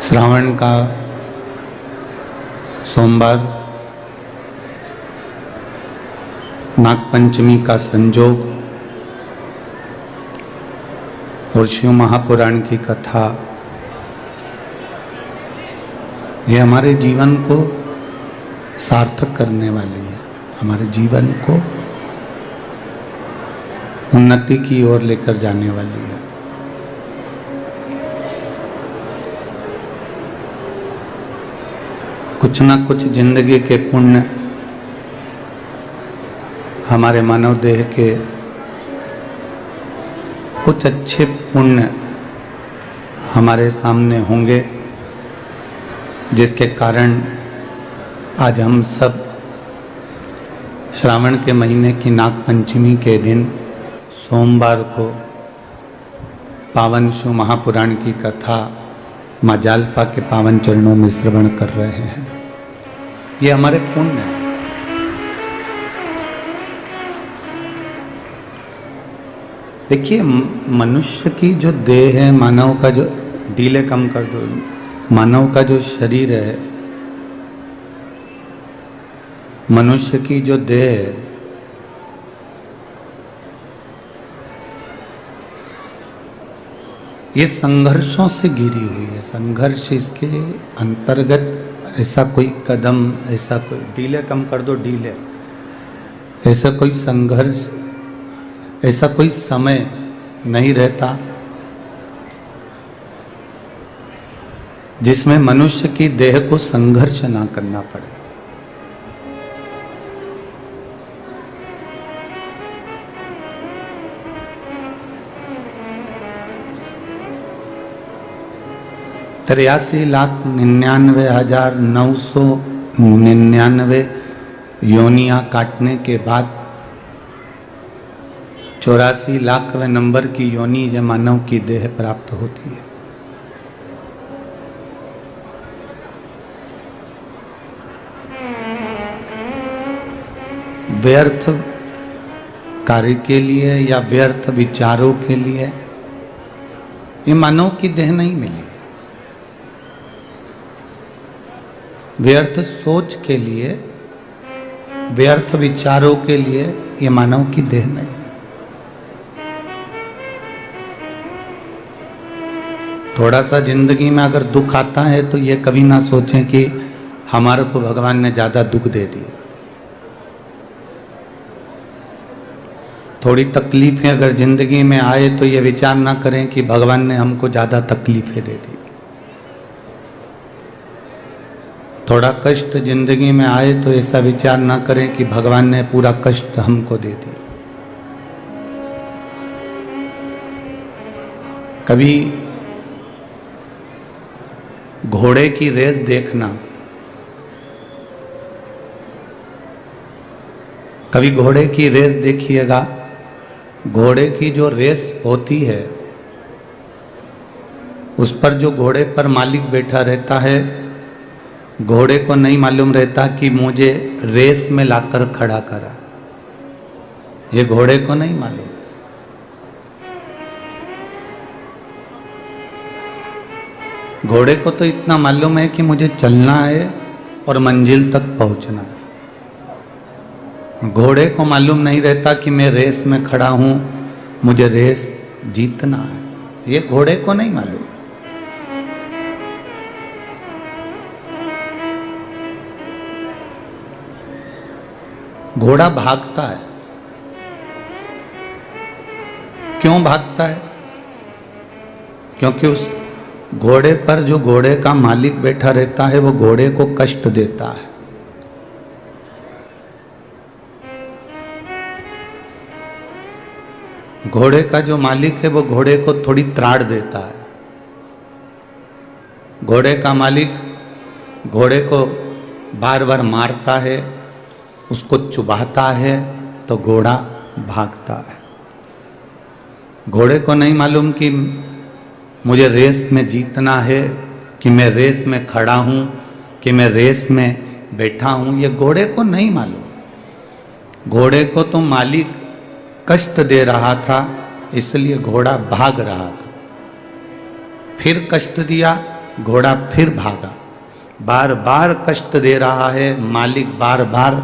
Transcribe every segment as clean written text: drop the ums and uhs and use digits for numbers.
श्रावण का सोमवार, नागपंचमी का संजोग और शिव महापुराण की कथा, ये हमारे जीवन को सार्थक करने वाली है, हमारे जीवन को उन्नति की ओर लेकर जाने वाली है। कुछ ना कुछ जिंदगी के पुण्य हमारे मानव देह के कुछ अच्छे पुण्य हमारे सामने होंगे, जिसके कारण आज हम सब श्रावण के महीने की नागपंचमी के दिन सोमवार को पावन शिव महापुराण की कथा माँ जालपा के पावन चरणों में श्रवण कर रहे हैं। ये हमारे पुण्य है। देखिए, मनुष्य की जो देह है, मानव का जो ढीले कम कर दो, मानव का जो शरीर है, मनुष्य की जो देह है, ये संघर्षों से घिरी हुई है। संघर्ष इसके अंतर्गत ऐसा कोई कदम, ऐसा कोई ढीले कम कर दो, ढीले, ऐसा कोई संघर्ष, ऐसा कोई समय नहीं रहता जिसमें मनुष्य की देह को संघर्ष ना करना पड़े। तिरासी लाख 99,999 योनियां काटने के बाद 84 लाखवें नंबर की योनि जो मानव की देह प्राप्त होती है। व्यर्थ कार्य के लिए या व्यर्थ विचारों के लिए ये मानव की देह नहीं मिली। व्यर्थ सोच के लिए, व्यर्थ विचारों के लिए ये मानव की देह नहीं है। थोड़ा सा जिंदगी में अगर दुख आता है तो ये कभी ना सोचें कि हमारे को भगवान ने ज्यादा दुख दे दिया। थोड़ी तकलीफें अगर जिंदगी में आए तो ये विचार ना करें कि भगवान ने हमको ज्यादा तकलीफें दे दी। थोड़ा कष्ट जिंदगी में आए तो ऐसा विचार ना करें कि भगवान ने पूरा कष्ट हमको दे दिया। कभी घोड़े की रेस देखना, कभी घोड़े की रेस देखिएगा। घोड़े की जो रेस होती है, उस पर जो घोड़े पर मालिक बैठा रहता है, घोड़े को नहीं मालूम रहता कि मुझे रेस में लाकर खड़ा करा। ये घोड़े को नहीं मालूम। घोड़े को तो इतना मालूम है कि मुझे चलना है और मंजिल तक पहुंचना है। घोड़े को मालूम नहीं रहता कि मैं रेस में खड़ा हूं, मुझे रेस जीतना है। ये घोड़े को नहीं मालूम। घोड़ा भागता है। क्यों भागता है? क्योंकि उस घोड़े पर जो घोड़े का मालिक बैठा रहता है, वो घोड़े को कष्ट देता है। घोड़े का जो मालिक है वो घोड़े को थोड़ी त्राड़ देता है। घोड़े का मालिक घोड़े को बार बार मारता है, उसको चुभाता है, तो घोड़ा भागता है। घोड़े को नहीं मालूम कि मुझे रेस में जीतना है, कि मैं रेस में खड़ा हूं, कि मैं रेस में बैठा हूं। ये घोड़े को नहीं मालूम। घोड़े को तो मालिक कष्ट दे रहा था, इसलिए घोड़ा भाग रहा था। फिर कष्ट दिया घोड़ा फिर भागा। बार बार कष्ट दे रहा है, मालिक बार बार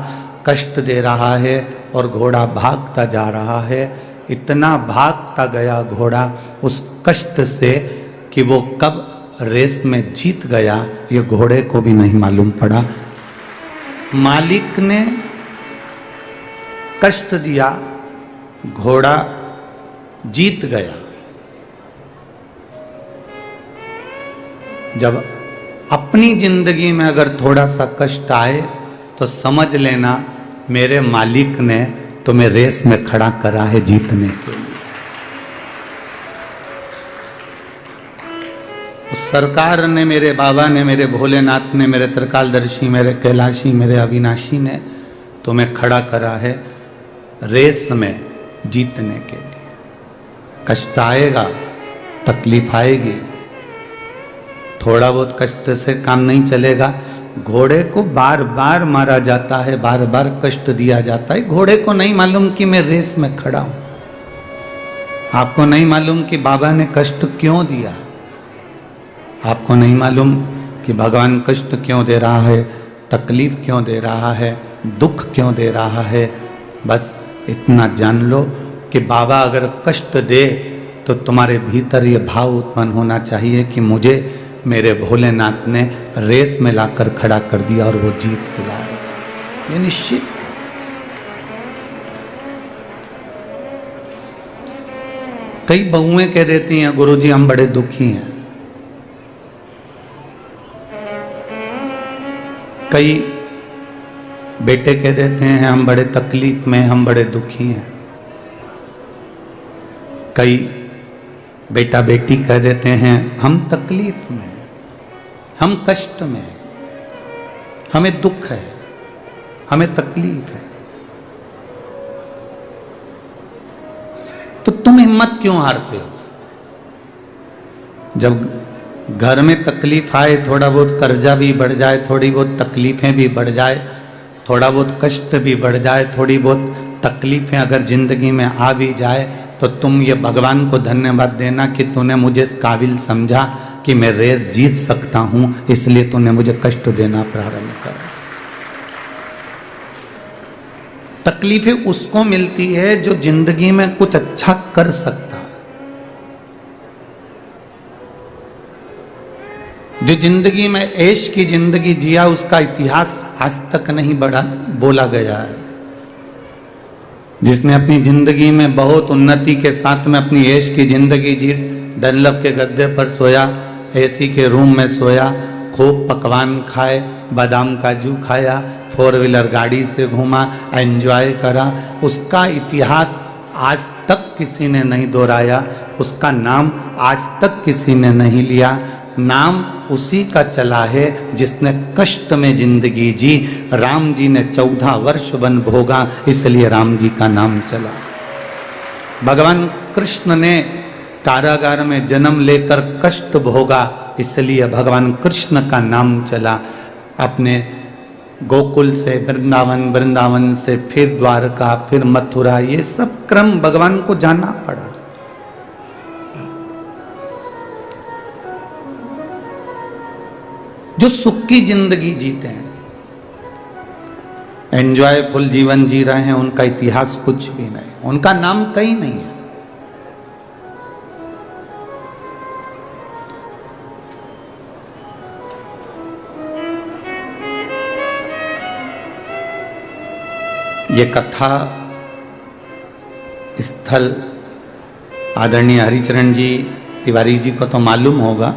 कष्ट दे रहा है और घोड़ा भागता जा रहा है। इतना भागता गया घोड़ा उस कष्ट से कि वो कब रेस में जीत गया ये घोड़े को भी नहीं मालूम पड़ा। मालिक ने कष्ट दिया, घोड़ा जीत गया। जब अपनी जिंदगी में अगर थोड़ा सा कष्ट आए तो समझ लेना मेरे मालिक ने तुम्हें रेस में खड़ा करा है जीतने के लिए। उस सरकार ने, मेरे बाबा ने, मेरे भोलेनाथ ने, मेरे त्रिकालदर्शी, मेरे कैलाशी, मेरे अविनाशी ने तुम्हें खड़ा करा है रेस में जीतने के लिए। कष्ट आएगा, तकलीफ आएगी, थोड़ा बहुत कष्ट से काम नहीं चलेगा। घोड़े को बार बार मारा जाता है, बार बार कष्ट दिया जाता है। घोड़े को नहीं मालूम कि मैं रेस में खड़ा हूं। आपको नहीं मालूम कि बाबा ने कष्ट क्यों दिया, आपको नहीं मालूम कि भगवान कष्ट क्यों दे रहा है, तकलीफ क्यों दे रहा है, दुख क्यों दे रहा है। बस इतना जान लो कि बाबा अगर कष्ट दे तो तुम्हारे भीतर ये भाव उत्पन्न होना चाहिए कि मुझे मेरे भोलेनाथ ने रेस में लाकर खड़ा कर दिया और वो जीत दिलाएगा, ये निश्चित। कई बहुएं कह देती हैं गुरुजी हम बड़े दुखी हैं, कई बेटे कह देते हैं हम बड़े तकलीफ में, हम बड़े दुखी हैं। कई बेटा बेटी कह देते हैं हम तकलीफ में, हम कष्ट में, हमें दुख है, हमें तकलीफ है। तो तुम हिम्मत क्यों हारते हो? जब घर में तकलीफ आए, थोड़ा बहुत कर्जा भी बढ़ जाए, थोड़ी बहुत तकलीफें भी बढ़ जाए, थोड़ा बहुत कष्ट भी बढ़ जाए, थोड़ी बहुत तकलीफें अगर जिंदगी में आ भी जाए, तो तुम ये भगवान को धन्यवाद देना कि तूने मुझे इस काबिल समझा कि मैं रेस जीत सकता हूं, इसलिए तूने मुझे कष्ट देना प्रारंभ करा। तकलीफें उसको मिलती है जो जिंदगी में कुछ अच्छा कर सकता है, जो जिंदगी में ऐश की जिंदगी जिया, उसका इतिहास आज तक नहीं बढ़ा बोला गया है। जिसने अपनी जिंदगी में बहुत उन्नति के साथ में अपनी ऐश की जिंदगी जी, डनलप के गद्दे पर सोया, एसी के रूम में सोया, खूब पकवान खाए, बादाम काजू खाया, 4 व्हीलर गाड़ी से घूमा, एंजॉय करा, उसका इतिहास आज तक किसी ने नहीं दोहराया, उसका नाम आज तक किसी ने नहीं लिया। नाम उसी का चला है जिसने कष्ट में जिंदगी जी। राम जी ने 14 वर्ष वन भोगा, इसलिए राम जी का नाम चला। भगवान कृष्ण ने कारागार में जन्म लेकर कष्ट भोगा, इसलिए भगवान कृष्ण का नाम चला। अपने गोकुल से वृंदावन, वृंदावन से फिर द्वारका, फिर मथुरा, ये सब क्रम भगवान को जाना पड़ा। जो सुख की जिंदगी जीते हैं, एंजॉयफुल जीवन जी रहे हैं, उनका इतिहास कुछ भी नहीं, उनका नाम कहीं नहीं है। ये कथा स्थल आदरणीय हरिचरण जी तिवारी जी को तो मालूम होगा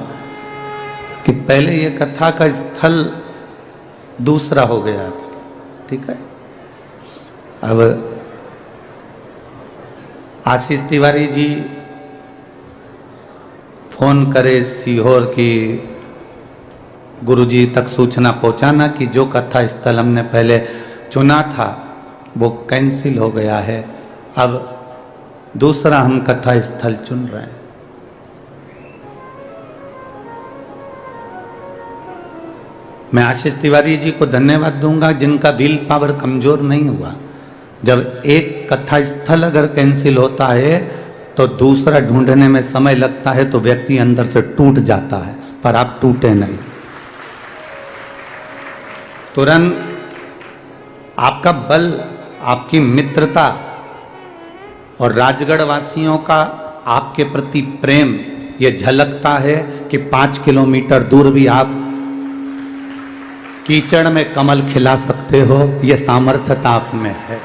कि पहले ये कथा का स्थल दूसरा हो गया था, ठीक है। अब आशीष तिवारी जी फोन करे सीहोर की गुरुजी तक सूचना पहुंचाना कि जो कथा स्थल हमने पहले चुना था वो कैंसिल हो गया है, अब दूसरा हम कथा स्थल चुन रहे हैं। मैं आशीष तिवारी जी को धन्यवाद दूंगा जिनका विल पावर कमजोर नहीं हुआ। जब एक कथा स्थल अगर कैंसिल होता है तो दूसरा ढूंढने में समय लगता है, तो व्यक्ति अंदर से टूट जाता है, पर आप टूटे नहीं। तुरंत आपका बल, आपकी मित्रता और राजगढ़ वासियों का आपके प्रति प्रेम ये झलकता है कि 5 किलोमीटर दूर भी आप कीचड़ में कमल खिला सकते हो। ये सामर्थ्यता आप में है,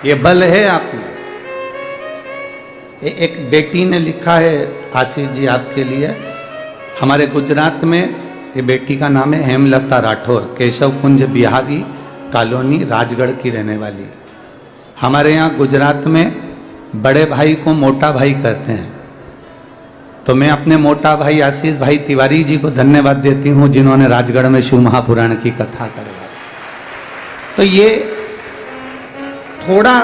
ये बल है आप में। एक बेटी ने लिखा है, आशीष जी आपके लिए, हमारे गुजरात में ये बेटी का नाम है हेमलता राठौर, केशव कुंज बिहारी कॉलोनी राजगढ़ की रहने वाली। हमारे यहाँ गुजरात में बड़े भाई को मोटा भाई कहते हैं, तो मैं अपने मोटा भाई आशीष भाई तिवारी जी को धन्यवाद देती हूँ जिन्होंने राजगढ़ में शिव महापुराण की कथा करवाई। तो ये थोड़ा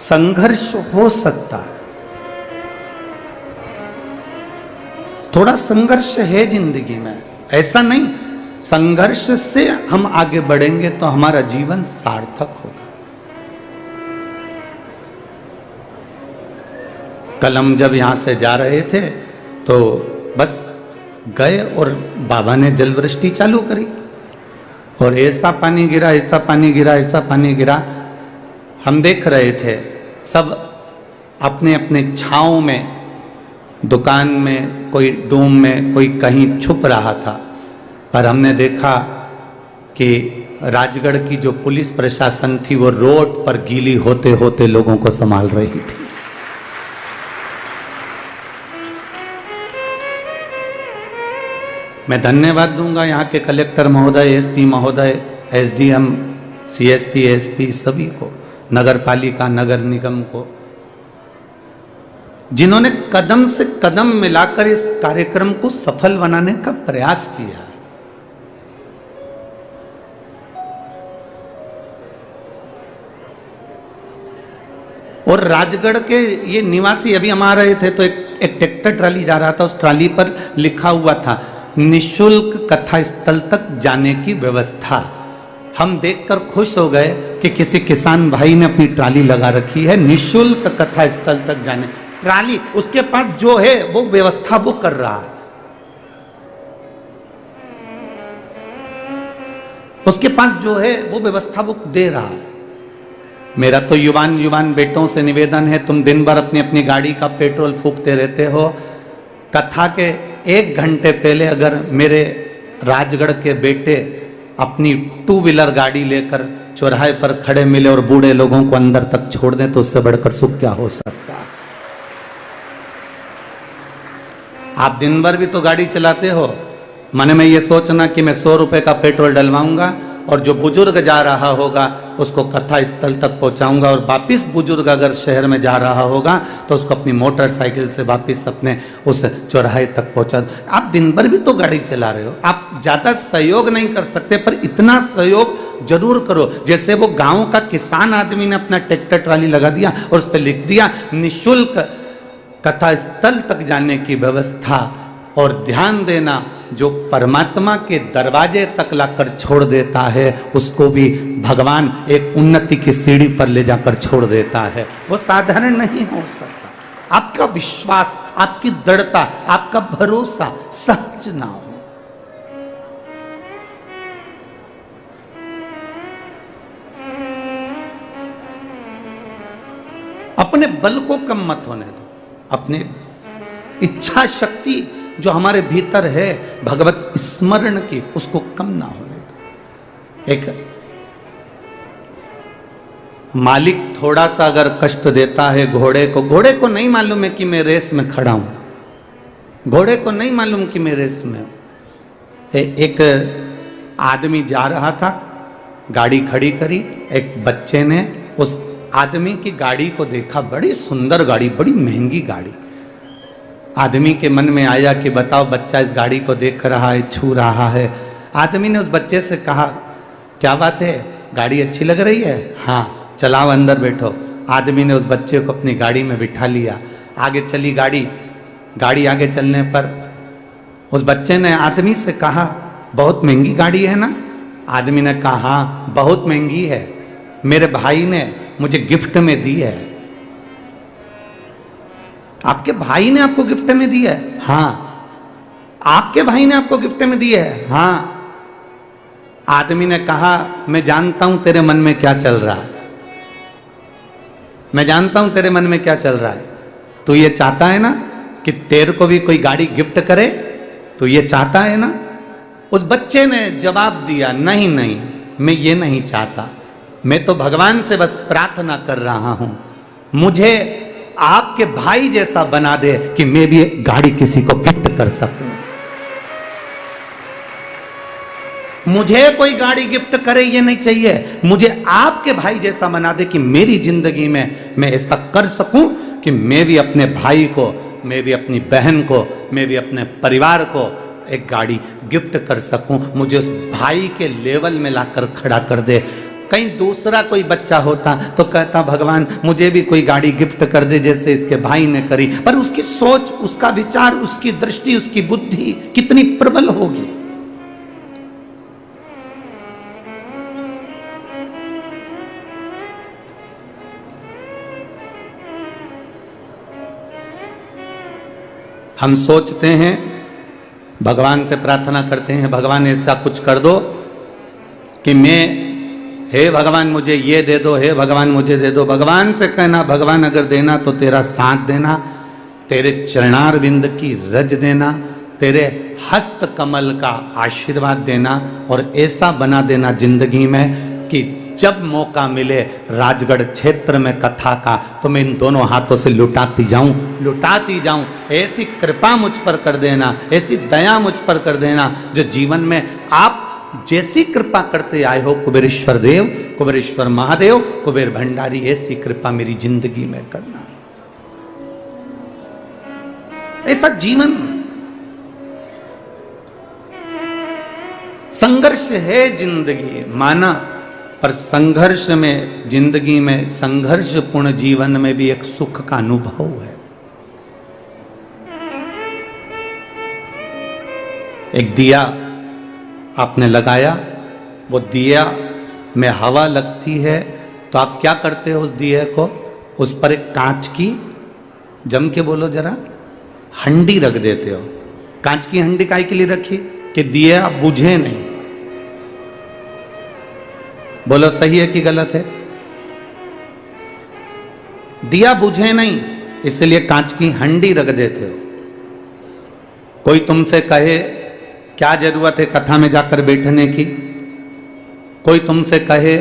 संघर्ष हो सकता है, थोड़ा संघर्ष है जिंदगी में, ऐसा नहीं। संघर्ष से हम आगे बढ़ेंगे तो हमारा जीवन सार्थक होगा। कल हम जब यहां से जा रहे थे तो बस गए और बाबा ने जल वृष्टि चालू करी और ऐसा पानी गिरा, ऐसा पानी गिरा, ऐसा पानी गिरा। हम देख रहे थे सब अपने अपने छांव में, दुकान में, कोई डूम में, कोई कहीं छुप रहा था। पर हमने देखा कि राजगढ़ की जो पुलिस प्रशासन थी वो रोड पर गीली होते होते लोगों को संभाल रही थी। मैं धन्यवाद दूंगा यहाँ के कलेक्टर महोदय, एसपी महोदय, एसडीएम, सीएसपी, एसपी सभी को, नगर पालिका, नगर निगम को, जिन्होंने कदम से कदम मिलाकर इस कार्यक्रम को सफल बनाने का प्रयास किया। और राजगढ़ के ये निवासी, अभी हम आ रहे थे तो एक ट्रैक्टर ट्राली जा रहा था, उस ट्राली पर लिखा हुआ था निशुल्क कथा स्थल तक जाने की व्यवस्था। हम देखकर खुश हो गए कि किसी किसान भाई ने अपनी ट्राली लगा रखी है, निशुल्क कथा स्थल तक जाने। ट्राली उसके पास जो है वो व्यवस्था वो कर रहा है, उसके पास जो है वो व्यवस्था वो दे रहा है। मेरा तो युवान बेटों से निवेदन है, तुम दिन भर अपनी अपनी गाड़ी का पेट्रोल फूकते रहते हो। कथा के 1 घंटे पहले अगर मेरे राजगढ़ के बेटे अपनी 2 व्हीलर गाड़ी लेकर चौराहे पर खड़े मिले और बूढ़े लोगों को अंदर तक छोड़ दें तो उससे बढ़कर सुख क्या हो सकता है। आप दिन भर भी तो गाड़ी चलाते हो, मन में ये सोचना कि मैं 100 रुपए का पेट्रोल डलवाऊंगा और जो बुजुर्ग जा रहा होगा उसको कथा स्थल तक पहुंचाऊंगा, और वापिस बुजुर्ग अगर शहर में जा रहा होगा तो उसको अपनी मोटरसाइकिल से वापिस अपने उस चौराहे तक पहुंचा। आप दिन भर भी तो गाड़ी चला रहे हो, आप ज्यादा सहयोग नहीं कर सकते पर इतना सहयोग जरूर करो। जैसे वो गांव का किसान आदमी ने अपना ट्रैक्टर ट्राली लगा दिया और उस पर लिख दिया निःशुल्क कथा स्थल तक जाने की व्यवस्था। और ध्यान देना, जो परमात्मा के दरवाजे तक लाकर छोड़ देता है उसको भी भगवान एक उन्नति की सीढ़ी पर ले जाकर छोड़ देता है। वो साधारण नहीं हो सकता। आपका विश्वास, आपकी दृढ़ता, आपका भरोसा सहज ना हो। अपने बल को कम मत होने दो, अपने इच्छा शक्ति जो हमारे भीतर है भगवत स्मरण की, उसको कम ना होने दो। एक मालिक थोड़ा सा अगर कष्ट देता है घोड़े को नहीं मालूम है कि मैं रेस में खड़ा हूं, घोड़े को नहीं मालूम कि मैं रेस में हूं। एक आदमी जा रहा था, गाड़ी खड़ी करी, एक बच्चे ने उस आदमी की गाड़ी को देखा, बड़ी सुंदर गाड़ी, बड़ी महंगी गाड़ी। आदमी के मन में आया कि बताओ, बच्चा इस गाड़ी को देख रहा है, छू रहा है। आदमी ने उस बच्चे से कहा, क्या बात है, गाड़ी अच्छी लग रही है? हाँ, चलाओ, अंदर बैठो। आदमी ने उस बच्चे को अपनी गाड़ी में बिठा लिया, आगे चली गाड़ी। गाड़ी आगे चलने पर उस बच्चे ने आदमी से कहा, बहुत महंगी गाड़ी है ना? आदमी ने कहा, हाँ बहुत महंगी है, मेरे भाई ने मुझे गिफ्ट में दी है। आपके भाई ने आपको गिफ्ट में दी है? हाँ। आपके भाई ने आपको गिफ्ट में दी है? हाँ। आदमी ने कहा मैं जानता हूं तेरे मन में क्या चल रहा है, मैं जानता हूं तेरे मन में क्या चल रहा है। तू ये चाहता है ना कि तेरे को भी कोई गाड़ी गिफ्ट करे? तो ये चाहता है ना? उस बच्चे ने जवाब दिया, नहीं नहीं, मैं ये नहीं चाहता, मैं तो भगवान से बस प्रार्थना कर रहा हूं, मुझे आपके भाई जैसा बना दे कि मैं भी गाड़ी किसी को गिफ्ट कर सकूं। मुझे कोई गाड़ी गिफ्ट करे ये नहीं चाहिए, मुझे आपके भाई जैसा बना दे कि मेरी जिंदगी में मैं ऐसा कर सकूं कि मैं भी अपने भाई को, मैं भी अपनी बहन को, मैं भी अपने परिवार को एक गाड़ी गिफ्ट कर सकूं। मुझे उस भाई के लेवल में लाकर खड़ा कर दे। कहीं दूसरा कोई बच्चा होता तो कहता भगवान मुझे भी कोई गाड़ी गिफ्ट कर दे जैसे इसके भाई ने करी। पर उसकी सोच, उसका विचार, उसकी दृष्टि, उसकी बुद्धि कितनी प्रबल होगी। हम सोचते हैं, भगवान से प्रार्थना करते हैं, भगवान ऐसा कुछ कर दो कि मैं, हे भगवान मुझे ये दे दो, हे भगवान मुझे दे दो। भगवान से कहना, भगवान अगर देना तो तेरा साथ देना, तेरे चरणार विंद की रज देना, तेरे हस्त कमल का आशीर्वाद देना और ऐसा बना देना जिंदगी में कि जब मौका मिले राजगढ़ क्षेत्र में कथा का तो मैं इन दोनों हाथों से लुटाती जाऊं। ऐसी कृपा मुझ पर कर देना, ऐसी दया मुझ पर कर देना जो जीवन में आप जैसी कृपा करते आए हो, कुबेरेश्वर देव, कुबेरेश्वर महादेव, कुबेर भंडारी, ऐसी कृपा मेरी जिंदगी में करना। ऐसा जीवन संघर्ष है जिंदगी माना, पर संघर्ष में, जिंदगी में संघर्षपूर्ण जीवन में भी एक सुख का अनुभव है। एक दिया आपने लगाया, वो दिया में हवा लगती है तो आप क्या करते हो? उस दिए को, उस पर एक कांच की, जम के बोलो जरा, हंडी रख देते हो। कांच की हंडी काहे के लिए रखी? कि दिया बुझे नहीं। बोलो सही है कि गलत है? दिया बुझे नहीं, इसलिए कांच की हंडी रख देते हो। कोई तुमसे कहे क्या जरूरत है कथा में जाकर बैठने की, कोई तुमसे कहे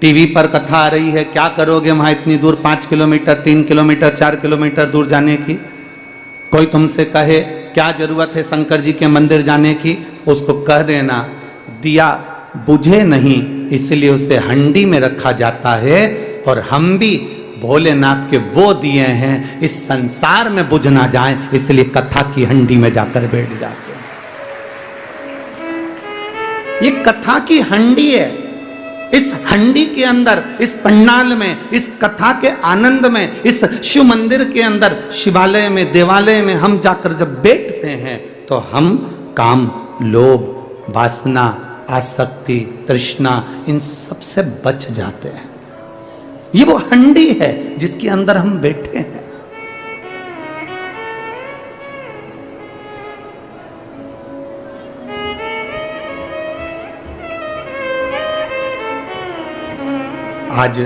टीवी पर कथा आ रही है, क्या करोगे वहां इतनी दूर, 5 किलोमीटर, 3 किलोमीटर, 4 किलोमीटर दूर जाने की। कोई तुमसे कहे क्या जरूरत है शंकर जी के मंदिर जाने की, उसको कह देना दिया बुझे नहीं, इसलिए उसे हंडी में रखा जाता है। और हम भी भोलेनाथ के वो दिए हैं, इस संसार में बुझ ना जाए, इसलिए कथा की हंडी में जाकर बैठ जाते हैं। ये कथा की हंडी है। इस हंडी के अंदर, इस पंडाल में, इस कथा के आनंद में, इस शिव मंदिर के अंदर, शिवालय में, देवालय में हम जाकर जब बैठते हैं तो हम काम, लोभ, वासना, आसक्ति, तृष्णा, इन सब से बच जाते हैं। ये वो हंडी है जिसके अंदर हम बैठे हैं। आज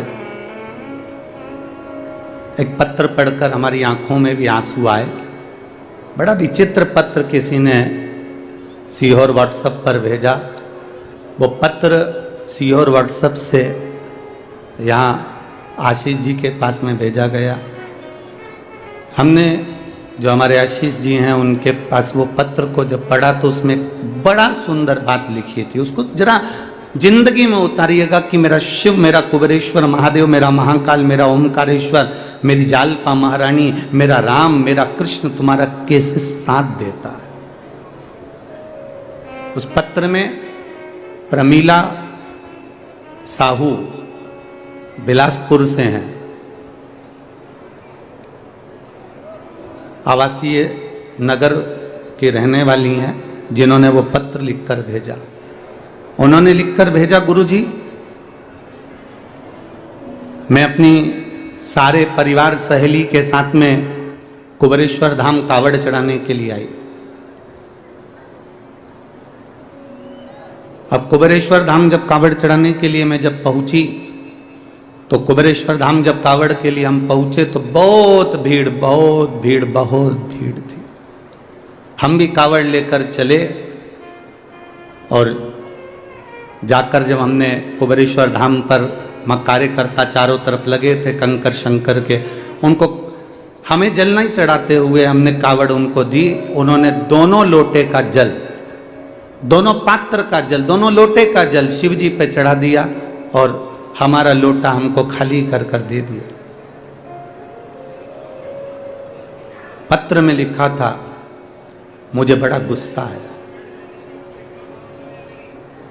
एक पत्र पढ़कर हमारी आंखों में भी आंसू आए। बड़ा विचित्र पत्र किसी ने सीहोर व्हाट्सएप पर भेजा। वो पत्र सीहोर व्हाट्सएप से यहाँ आशीष जी के पास में भेजा गया। हमने, जो हमारे आशीष जी हैं, उनके पास वो पत्र को जब पढ़ा तो उसमें बड़ा सुंदर बात लिखी थी। उसको जरा जिंदगी में उतारिएगा कि मेरा शिव, मेरा कुबेरेश्वर महादेव, मेरा महाकाल, मेरा ओमकारेश्वर, मेरी जालपा महारानी, मेरा राम, मेरा कृष्ण तुम्हारा कैसे साथ देता है। उस पत्र में प्रमीला साहू बिलासपुर से हैं, आवासीय नगर की रहने वाली हैं, जिन्होंने वो पत्र लिखकर भेजा। उन्होंने लिखकर भेजा, गुरुजी मैं अपनी सारे परिवार सहेली के साथ में कुबेरेश्वर धाम कावड़ चढ़ाने के लिए आई। अब कुबेरेश्वर धाम जब कावड़ चढ़ाने के लिए मैं जब पहुंची, तो कुबेरेश्वर धाम जब कावड़ के लिए हम पहुंचे तो बहुत भीड़ थी। हम भी कावड़ लेकर चले और जाकर जब हमने कुबेरेश्वर धाम पर कार्यकर्ता चारों तरफ लगे थे कंकर शंकर के, उनको हमें जल नहीं चढ़ाते हुए हमने कावड़ उनको दी। उन्होंने दोनों लोटे का जल, दोनों पात्र का जल, दोनों लोटे का जल शिव जी पे चढ़ा दिया और हमारा लोटा हमको खाली कर कर दे दिया। पत्र में लिखा था, मुझे बड़ा गुस्सा आया।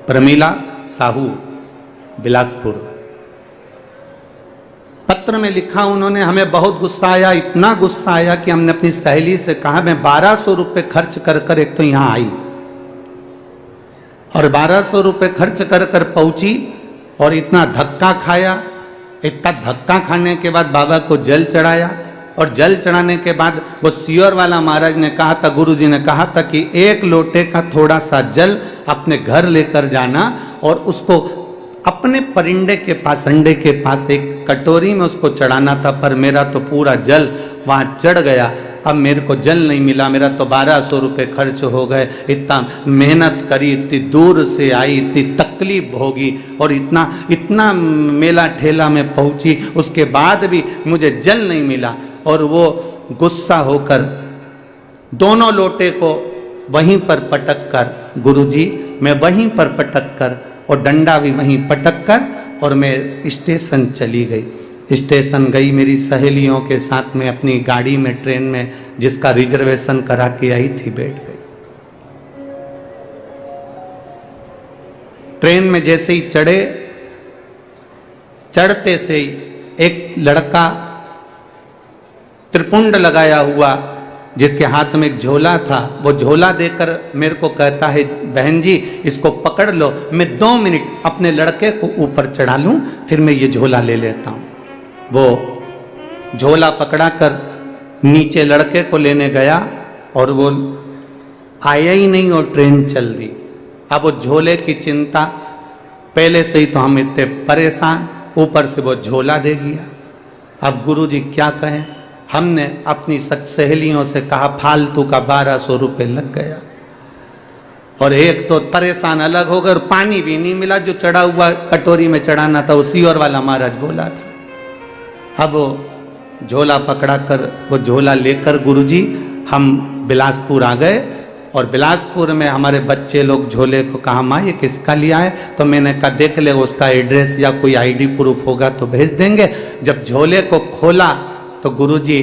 प्रमीला साहू, बिलासपुर। पत्र में लिखा उन्होंने, हमें बहुत गुस्सा आया, इतना गुस्सा आया कि हमने अपनी सहेली से कहा मैं 1200 रुपये खर्च कर कर एक तो यहां आई और 1200 रुपये खर्च कर कर पहुंची और इतना धक्का खाया। इतना धक्का खाने के बाद बाबा को जल चढ़ाया और जल चढ़ाने के बाद वो सियोर वाला महाराज ने कहा था, गुरुजी ने कहा था कि एक लोटे का थोड़ा सा जल अपने घर लेकर जाना और उसको अपने परिंदे के पास, अंडे के पास एक कटोरी में उसको चढ़ाना था। पर मेरा तो पूरा जल वहां चढ़ गया। अब मेरे को जल नहीं मिला, मेरा तो 1200 रुपये खर्च हो गए। इतना मेहनत करी, इतनी दूर से आई, इतनी तकलीफ भोगी और इतना मेला ठेला में पहुंची, उसके बाद भी मुझे जल नहीं मिला। और वो गुस्सा होकर दोनों लोटे को वहीं पर पटक कर, गुरुजी मैं वहीं पर पटक कर और डंडा भी वहीं पटक कर और मैं स्टेशन चली गई। स्टेशन गई मेरी सहेलियों के साथ में अपनी गाड़ी में, ट्रेन में जिसका रिजर्वेशन करा के आई थी, बैठ गई। ट्रेन में जैसे ही चढ़े, चढ़ते से ही एक लड़का त्रिपुंड लगाया हुआ जिसके हाथ में एक झोला था, वो झोला देकर मेरे को कहता है, बहन जी इसको पकड़ लो, मैं 2 मिनट अपने लड़के को ऊपर चढ़ा लूं, फिर मैं ये झोला ले लेता हूं। वो झोला पकड़ा कर नीचे लड़के को लेने गया और वो आया ही नहीं और ट्रेन चल दी। अब वो झोले की चिंता, पहले से ही तो हम इतने परेशान, ऊपर से वो झोला दे गया। अब गुरुजी क्या कहें, हमने अपनी सहेलियों से कहा फालतू का 1200 रुपये लग गया और एक तो परेशान अलग हो गए और पानी भी नहीं मिला, जो चढ़ा हुआ कटोरी में चढ़ाना था वो सियोर वाला महाराज बोला था। अब वो झोला पकड़ा कर, वो झोला लेकर गुरुजी हम बिलासपुर आ गए और बिलासपुर में हमारे बच्चे लोग झोले को कहा, माँ ये किसका लिया है? तो मैंने कहा देख ले, उसका एड्रेस या कोई आईडी प्रूफ होगा तो भेज देंगे। जब झोले को खोला तो गुरुजी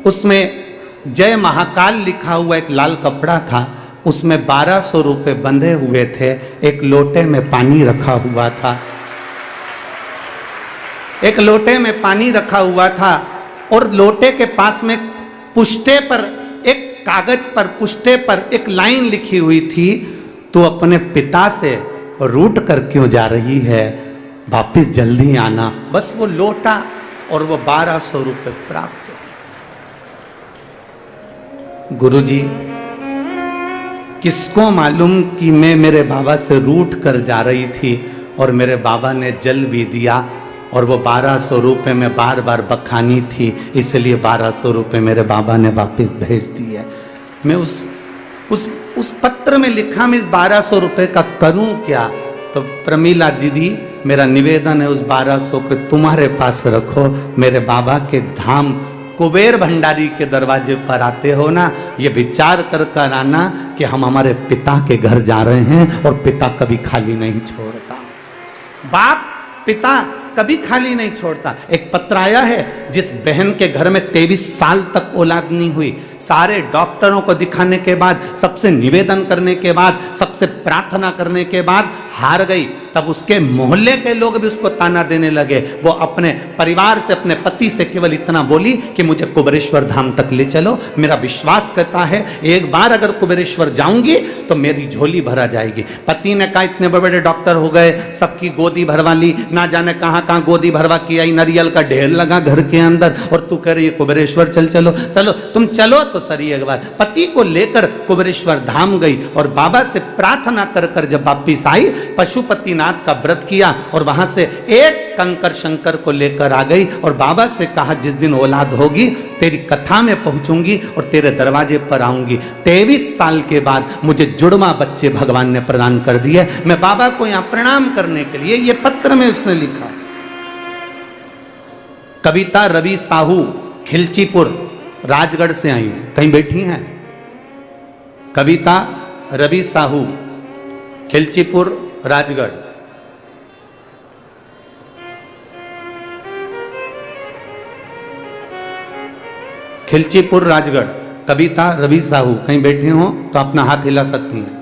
उसमें जय महाकाल लिखा हुआ एक लाल कपड़ा था, उसमें 1200 रुपये बंधे हुए थे। एक लोटे में पानी रखा हुआ था, एक लोटे में पानी रखा हुआ था और लोटे के पास में पुष्टे पर, एक कागज पर पुष्टे पर एक लाइन लिखी हुई थी, तू अपने पिता से रूठ कर क्यों जा रही है, वापिस जल्दी आना। बस वो लोटा और वो 1200 रुपये प्राप्त। गुरुजी किसको मालूम कि मैं मेरे बाबा से रूठ कर जा रही थी और मेरे बाबा ने जल भी दिया और वो 1200 रुपये में बार बार बखानी थी, इसलिए 1200 रुपये मेरे बाबा ने वापस भेज दिए। मैं उस पत्र में लिखा मैं इस 1200 रुपये का करूं क्या? तो प्रमीला दीदी मेरा निवेदन है उस 1200 को तुम्हारे पास रखो, मेरे बाबा के धाम कुबेर भंडारी के दरवाजे पर आते हो ना, ये विचार कर कर आना कि हम हमारे पिता के घर जा रहे हैं और पिता कभी खाली नहीं छोड़ता। बाप पिता कभी खाली नहीं छोड़ता। एक पत्र आया है जिस बहन के घर में 23 साल तक औलाद नहीं हुई, सारे डॉक्टरों को दिखाने के बाद, सबसे निवेदन करने के बाद, सबसे प्रार्थना करने के बाद हार गई। तब उसके मोहल्ले के लोग भी उसको ताना देने लगे। वो अपने परिवार से, अपने पति से केवल इतना बोली कि मुझे कुबेरेश्वर धाम तक ले चलो। मेरा विश्वास करता है एक बार अगर कुबेरेश्वर जाऊंगी तो मेरी झोली भरा जाएगी। पति ने कहा इतने बड़े बड़े डॉक्टर हो गए, सबकी गोदी भरवा ली, ना जाने कहां कहां गोदी भरवा की आई, नारियल का ढेर लगा घर के अंदर, और तू कह रही है कुबेरेश्वर चल चलो। चलो तुम चलो तो सही एक बार। पति को लेकर कुबेरेश्वर धाम गई और बाबा से प्रार्थना कर कर जब वापिस आई, पशुपतिनाथ का व्रत किया और वहां से एक कंकर शंकर को लेकर आ गई और बाबा से कहा जिस दिन औलाद होगी तेरी कथा में पहुंचूंगी और तेरे दरवाजे पर आऊंगी। 23 साल के बाद मुझे जुड़वा बच्चे भगवान ने प्रदान कर दिए। मैं बाबा को यहां प्रणाम करने के लिए, ये पत्र में उसने लिखा। कविता रवि साहू, खिलचीपुर, राजगढ़ से आई हूं। कहीं बैठी हैं? कविता रवि साहू, खिलचीपुर, राजगढ़। खिलचीपुर, राजगढ़। कविता रवि साहू कहीं बैठे हो तो अपना हाथ हिला सकती हैं।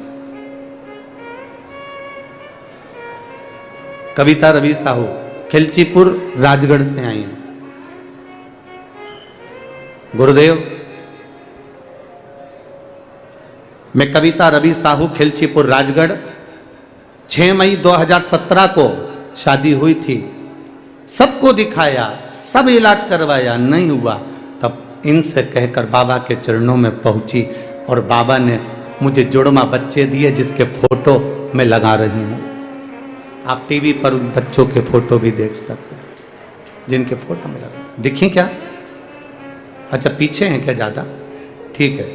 कविता रवि साहू, खिलचीपुर, राजगढ़ से आई हूं। गुरुदेव, मैं कविता रवि साहू, खिलचीपुर, राजगढ़। 6 मई 2017 को शादी हुई थी। सबको दिखाया, सब इलाज करवाया, नहीं हुआ। तब इनसे कहकर बाबा के चरणों में पहुंची और बाबा ने मुझे जुड़वा बच्चे दिए जिसके फोटो मैं लगा रही हूं। आप टीवी पर उन बच्चों के फोटो भी देख सकते हैं जिनके फोटो में लगा। दिखें क्या? अच्छा पीछे हैं क्या ज्यादा? ठीक है।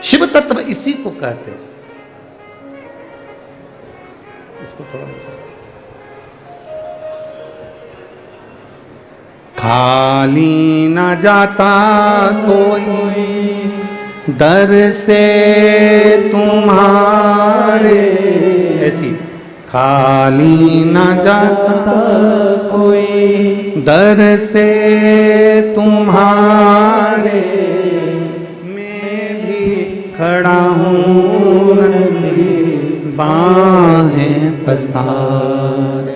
शिव तत्व इसी को कहते हैं। इसको थोड़ा खाली न जाता कोई दर से तुम्हारे, ऐसी खाली न जाता कोई दर से तुम्हारे, मैं भी खड़ा हूँ बाहें पसारे,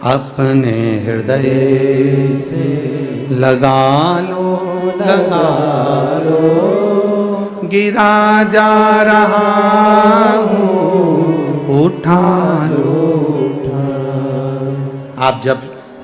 अपने हृदय से लगा लो, लगा लो, गिरा जा रहा हूँ, उठा लो, उठा। आप जब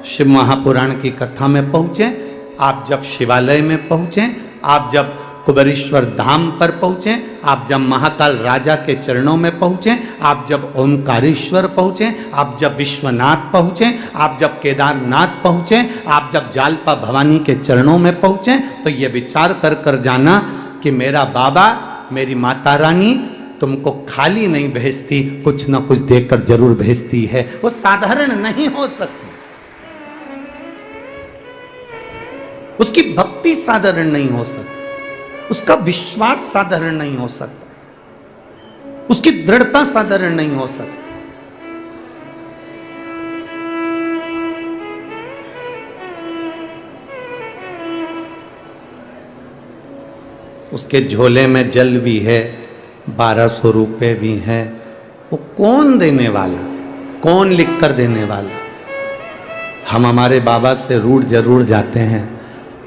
शिव महापुराण की कथा में पहुंचे, आप जब शिवालय में पहुंचे, आप जब कुबेरेश्वर धाम पर पहुंचे, आप जब महाकाल राजा के चरणों में पहुंचे, आप जब ओमकारेश्वर पहुंचे, आप जब विश्वनाथ पहुंचे, आप जब केदारनाथ पहुंचे, आप जब जालपा भवानी के चरणों में पहुंचे, तो ये विचार कर कर जाना कि मेरा बाबा, मेरी माता रानी तुमको खाली नहीं भेजती, कुछ ना कुछ देकर जरूर भेजती है। वो साधारण नहीं हो सकती, उसकी भक्ति साधारण नहीं हो सकती, उसका विश्वास साधारण नहीं हो सकता, उसकी दृढ़ता साधारण नहीं हो सकती। उसके झोले में जल भी है, 1200 रुपए भी हैं। वो कौन देने वाला, कौन लिख कर देने वाला? हम हमारे बाबा से रूठ जरूर जाते हैं।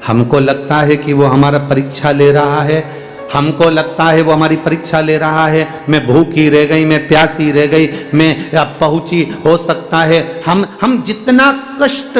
हमको लगता है कि वो हमारा परीक्षा ले रहा है, हमको लगता है वो हमारी परीक्षा ले रहा है। मैं भूखी रह गई, मैं प्यासी रह गई, मैं पहुंची, हो सकता है हम जितना कष्ट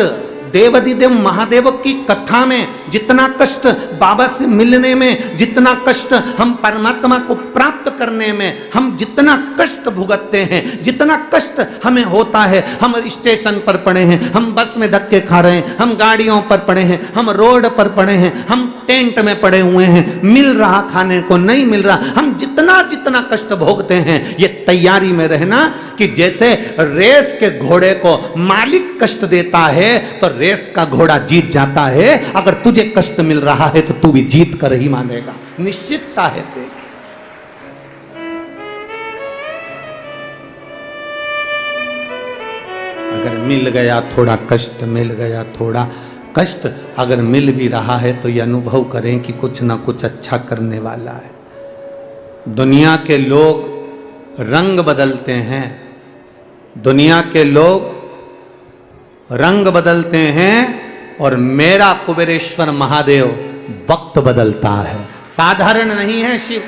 देवाधिदेव महादेव की कथा में, जितना कष्ट बाबा से मिलने में, जितना कष्ट हम परमात्मा को प्राप्त करने में, हम जितना कष्ट भुगतते हैं, जितना कष्ट हमें होता है, हम स्टेशन पर पड़े हैं, हम बस में धक्के खा रहे हैं, हम गाड़ियों पर पड़े हैं, हम रोड पर पड़े हैं, हम टेंट में पड़े हुए हैं, मिल रहा खाने को नहीं मिल रहा, हम जितना जितना कष्ट भोगते हैं, ये तैयारी में रहना कि जैसे रेस के घोड़े को मालिक कष्ट देता है तो रेस का घोड़ा जीत जाता है। अगर तुझे कष्ट मिल रहा है तो तू भी जीत कर ही मानेगा, निश्चितता है तेरी। अगर मिल गया थोड़ा कष्ट, मिल गया थोड़ा कष्ट अगर मिल भी रहा है तो ये अनुभव करें कि कुछ ना कुछ अच्छा करने वाला है। दुनिया के लोग रंग बदलते हैं, दुनिया के लोग रंग बदलते हैं, और मेरा कुबेरेश्वर महादेव वक्त बदलता है, साधारण नहीं है शिव।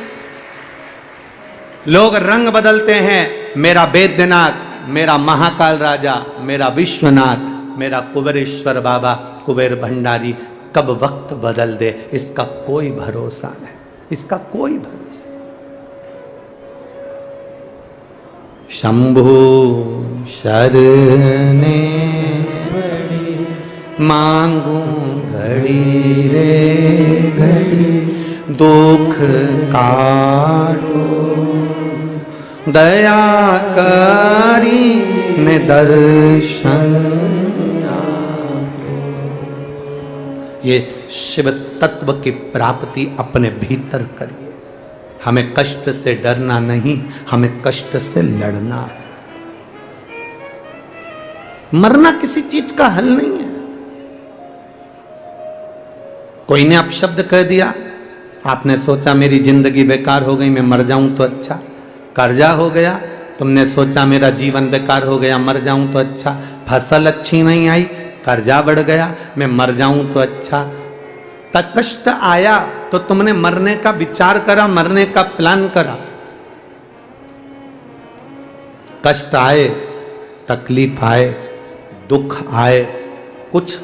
लोग रंग बदलते हैं, मेरा वैद्यनाथ, मेरा महाकाल राजा, मेरा विश्वनाथ, मेरा कुबेरेश्वर बाबा, कुबेर भंडारी कब वक्त बदल दे इसका कोई भरोसा नहीं, इसका कोई भरोसा। शंभु शरणे मांगू घड़ी रे घड़ी, दुख काटो दया करी ने दर्शन। ये शिव तत्व की प्राप्ति अपने भीतर करिए। हमें कष्ट से डरना नहीं, हमें कष्ट से लड़ना है। मरना किसी चीज का हल नहीं है। कोई ने अपशब्द कह दिया, आपने सोचा मेरी जिंदगी बेकार हो गई, मैं मर जाऊं तो अच्छा। कर्जा हो गया, तुमने सोचा मेरा जीवन बेकार हो गया, मर जाऊं तो अच्छा। फसल अच्छी नहीं आई, कर्जा बढ़ गया, मैं मर जाऊं तो अच्छा। कष्ट आया तो तुमने मरने का विचार करा, मरने का प्लान करा। कष्ट आए, तकलीफ आए, दुख आए, कुछ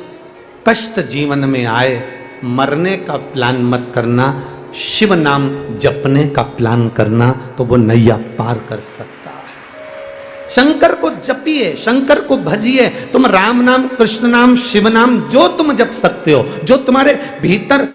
कष्ट जीवन में आए, मरने का प्लान मत करना, शिव नाम जपने का प्लान करना, तो वो नैया पार कर सकता है। शंकर को जपिए, शंकर को भजिए। तुम राम नाम, कृष्ण नाम, शिव नाम जो तुम जप सकते हो, जो तुम्हारे भीतर